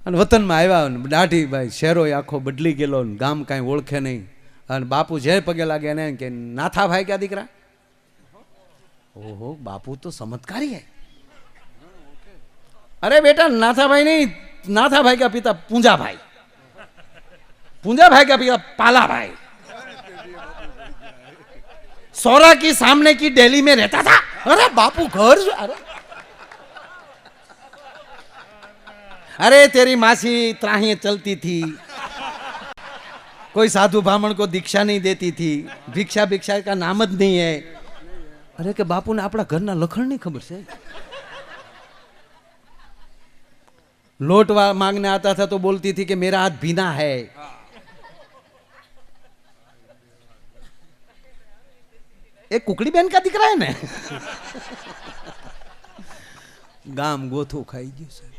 અને વતનમાં આવ્યા ને દાઢી ભાઈ શહેરો આખો બદલી ગયેલો ને ગામ કાંઈ ઓળખે નહીં. અને બાપુ જે પગે લાગે એને કે નાથા ભાઈ ક્યાં દીકરા. ઓહો બાપુ તો ચમત્कारी है. अरे बेटा नाथा भाई नहीं, नाथा भाई का पिता पूंजा भाई, पूंजा भाई का पिता पाला भाई सौरा की सामने की दिल्ली में रहता था. अरे बापू घर. अरे तेरी मासी त्राही चलती थी, कोई साधु ब्राह्मण को दीक्षा नहीं देती थी, भिक्षा भिक्षा का नाम ज नहीं है. अरे के बापू ने अपना घर ना लखण नहीं खबर से. लोट मांगने आता था तो बोलती थी कि मेरा हाथ भीना है. एक कुकड़ी बहन का दिख रहा है ना. गाम गोथो खाई गयो साहब.